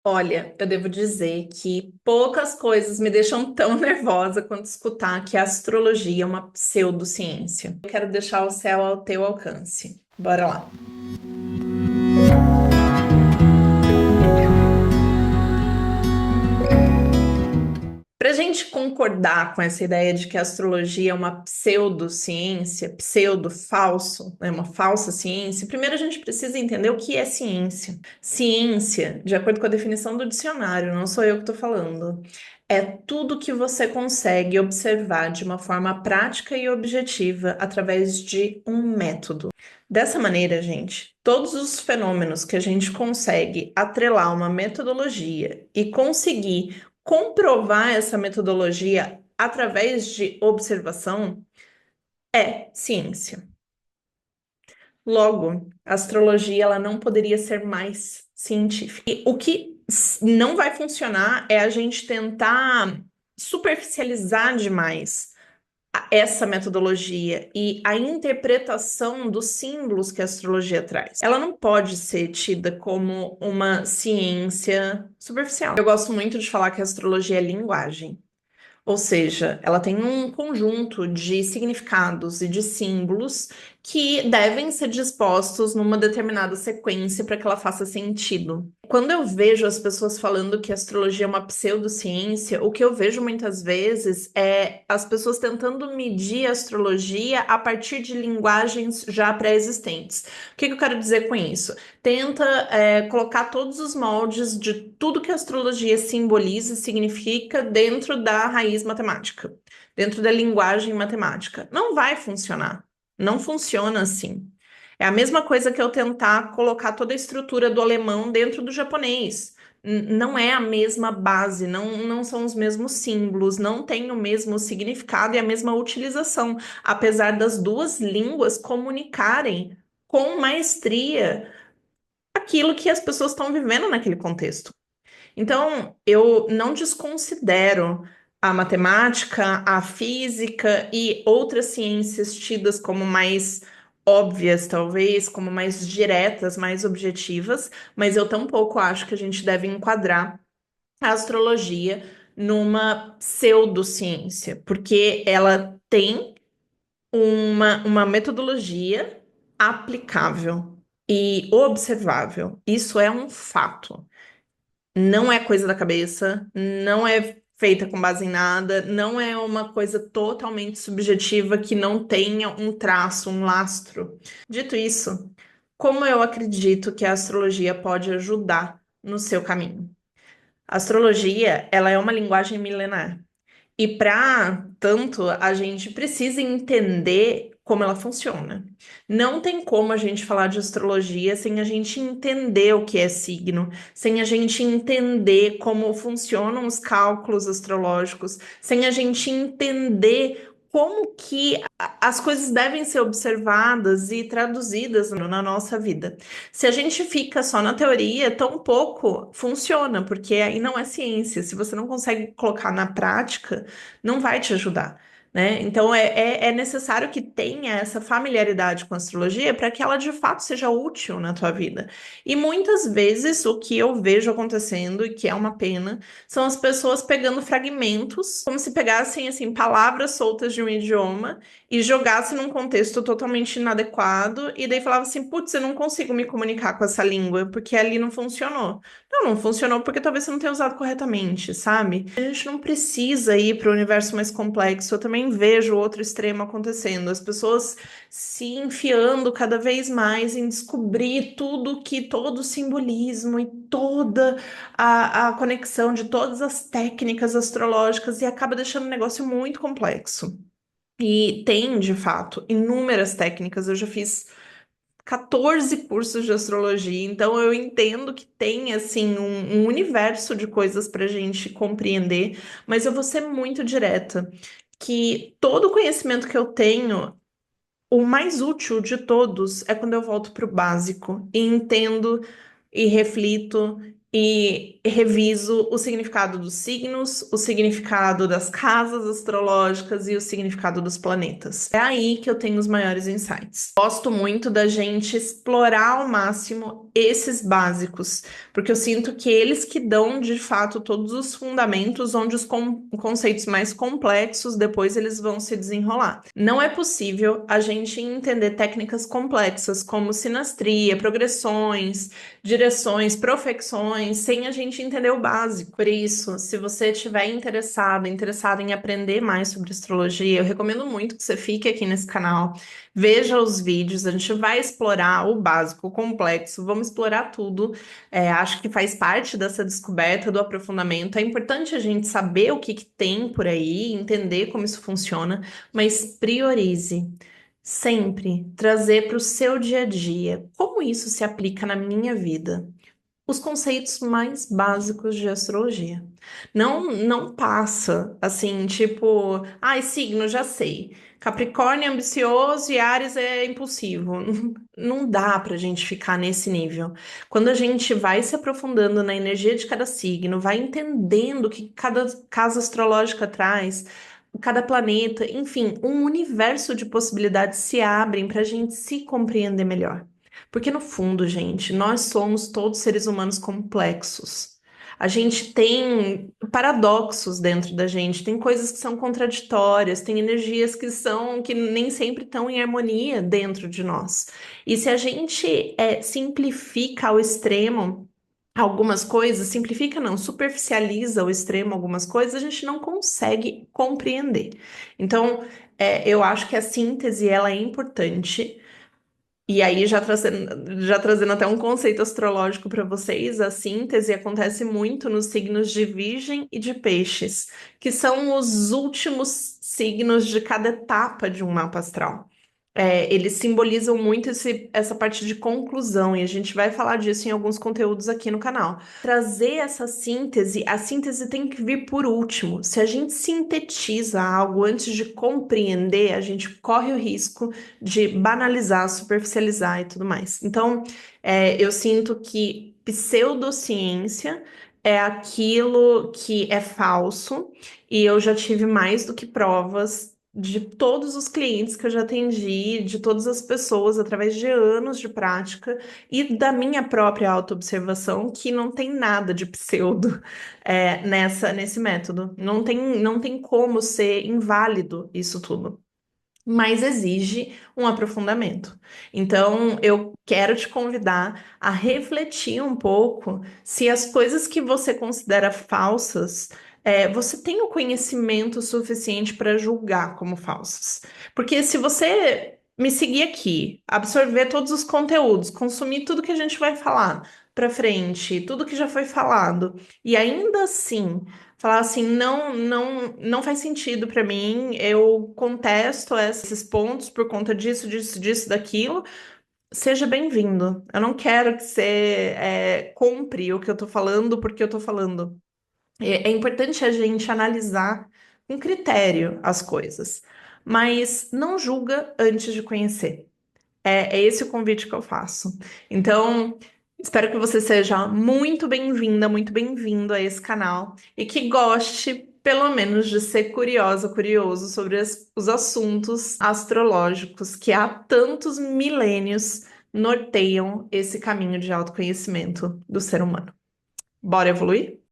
Olha, eu devo dizer que poucas coisas me deixam tão nervosa quanto escutar que a astrologia é uma pseudociência. Eu quero deixar o céu ao teu alcance. Bora lá. Para a gente concordar com essa ideia de que a astrologia é uma pseudociência, pseudo-falso, é uma falsa ciência, primeiro a gente precisa entender o que é ciência. Ciência, de acordo com a definição do dicionário, não sou eu que estou falando, é tudo que você consegue observar de uma forma prática e objetiva através de um método. Dessa maneira, gente, todos os fenômenos que a gente consegue atrelar uma metodologia e conseguir comprovar essa metodologia através de observação é ciência. Logo, a astrologia ela não poderia ser mais científica. E o que não vai funcionar é a gente tentar superficializar demais essa metodologia e a interpretação dos símbolos que a astrologia traz. Ela não pode ser tida como uma ciência superficial. Eu gosto muito de falar que a astrologia é linguagem. Ou seja, ela tem um conjunto de significados e de símbolos que devem ser dispostos numa determinada sequência para que ela faça sentido. Quando eu vejo as pessoas falando que a astrologia é uma pseudociência, o que eu vejo muitas vezes é as pessoas tentando medir a astrologia a partir de linguagens já pré-existentes. O que eu quero dizer com isso? Tenta colocar todos os moldes de tudo que a astrologia simboliza e significa dentro da raiz matemática, dentro da linguagem matemática. Não vai funcionar. Não funciona assim. É a mesma coisa que eu tentar colocar toda a estrutura do alemão dentro do japonês. Não é a mesma base, não são os mesmos símbolos, não tem o mesmo significado e a mesma utilização, apesar das duas línguas comunicarem com maestria aquilo que as pessoas estão vivendo naquele contexto. Então, eu não desconsidero a matemática, a física e outras ciências tidas como mais óbvias, talvez, como mais diretas, mais objetivas, mas eu tampouco acho que a gente deve enquadrar a astrologia numa pseudociência, porque ela tem uma metodologia aplicável e observável. Isso é um fato. Não é coisa da cabeça, não é feita com base em nada, não é uma coisa totalmente subjetiva que não tenha um traço, um lastro. Dito isso, como eu acredito que a astrologia pode ajudar no seu caminho? A astrologia, ela é uma linguagem milenar. E para tanto, a gente precisa entender como ela funciona. Não tem como a gente falar de astrologia sem a gente entender o que é signo, sem a gente entender como funcionam os cálculos astrológicos, sem a gente entender como que as coisas devem ser observadas e traduzidas na nossa vida. Se a gente fica só na teoria, tão pouco funciona, porque aí não é ciência. Se você não consegue colocar na prática, não vai te ajudar, né? Então é necessário que tenha essa familiaridade com a astrologia para que ela de fato seja útil na tua vida. E muitas vezes o que eu vejo acontecendo, e que é uma pena, são as pessoas pegando fragmentos, como se pegassem assim palavras soltas de um idioma e jogassem num contexto totalmente inadequado, e daí falava assim: putz, eu não consigo me comunicar com essa língua, porque ali não funcionou. Não funcionou porque talvez você não tenha usado corretamente, sabe? A gente não precisa ir para o universo mais complexo. Eu também vejo o outro extremo acontecendo. As pessoas se enfiando cada vez mais em descobrir tudo que todo o simbolismo e toda a conexão de todas as técnicas astrológicas e acaba deixando o negócio muito complexo. E tem, de fato, inúmeras técnicas. Eu já fiz 14 cursos de astrologia, então eu entendo que tem assim um universo de coisas para a gente compreender, mas eu vou ser muito direta, que todo o conhecimento que eu tenho, o mais útil de todos é quando eu volto para o básico e entendo e reflito e reviso o significado dos signos, o significado das casas astrológicas e o significado dos planetas. É aí que eu tenho os maiores insights. Gosto muito da gente explorar ao máximo esses básicos, porque eu sinto que eles que dão de fato todos os fundamentos, onde os conceitos mais complexos depois eles vão se desenrolar. Não é possível a gente entender técnicas complexas como sinastria, progressões, direções, profecções, sem a gente entender o básico. Por isso, se você estiver interessado em aprender mais sobre astrologia, eu recomendo muito que você fique aqui nesse canal, veja os vídeos, a gente vai explorar o básico, o complexo, vamos explorar tudo. Acho que faz parte dessa descoberta do aprofundamento. É importante a gente saber o que que tem por aí, entender como isso funciona, mas priorize. Sempre trazer para o seu dia a dia como isso se aplica na minha vida. Os conceitos mais básicos de astrologia. Não passa assim, tipo, ai, signo, já sei. Capricórnio é ambicioso e Áries é impulsivo. Não dá pra gente ficar nesse nível. Quando a gente vai se aprofundando na energia de cada signo, vai entendendo o que cada casa astrológica traz, cada planeta, enfim, um universo de possibilidades se abrem para a gente se compreender melhor. Porque no fundo, gente, nós somos todos seres humanos complexos. A gente tem paradoxos dentro da gente, tem coisas que são contraditórias, tem energias que nem sempre estão em harmonia dentro de nós. E se a gente simplifica ao extremo algumas coisas, simplifica não, superficializa ao extremo algumas coisas, a gente não consegue compreender. Então, eu acho que a síntese ela é importante. E aí, já trazendo até um conceito astrológico para vocês, a síntese acontece muito nos signos de Virgem e de Peixes, que são os últimos signos de cada etapa de um mapa astral. Eles simbolizam muito essa parte de conclusão, e a gente vai falar disso em alguns conteúdos aqui no canal. Trazer essa síntese, a síntese tem que vir por último. Se a gente sintetiza algo antes de compreender, a gente corre o risco de banalizar, superficializar e tudo mais. Então, eu sinto que pseudociência é aquilo que é falso, e eu já tive mais do que provas de todos os clientes que eu já atendi, de todas as pessoas, através de anos de prática e da minha própria autoobservação, que não tem nada de pseudo, nesse método. Não tem como ser inválido isso tudo, mas exige um aprofundamento. Então, eu quero te convidar a refletir um pouco se as coisas que você considera falsas, você tem o conhecimento suficiente para julgar como falsas. Porque se você me seguir aqui, absorver todos os conteúdos, consumir tudo que a gente vai falar para frente, tudo que já foi falado, e ainda assim falar assim, não faz sentido para mim, eu contesto esses pontos por conta disso, daquilo. Seja bem-vindo. Eu não quero que você compre o que eu tô falando porque eu tô falando. É importante a gente analisar com critério as coisas, mas não julga antes de conhecer. É esse o convite que eu faço. Então, espero que você seja muito bem-vinda, muito bem-vindo a esse canal e que goste, pelo menos, de ser curiosa, curioso sobre os assuntos astrológicos que há tantos milênios norteiam esse caminho de autoconhecimento do ser humano. Bora evoluir?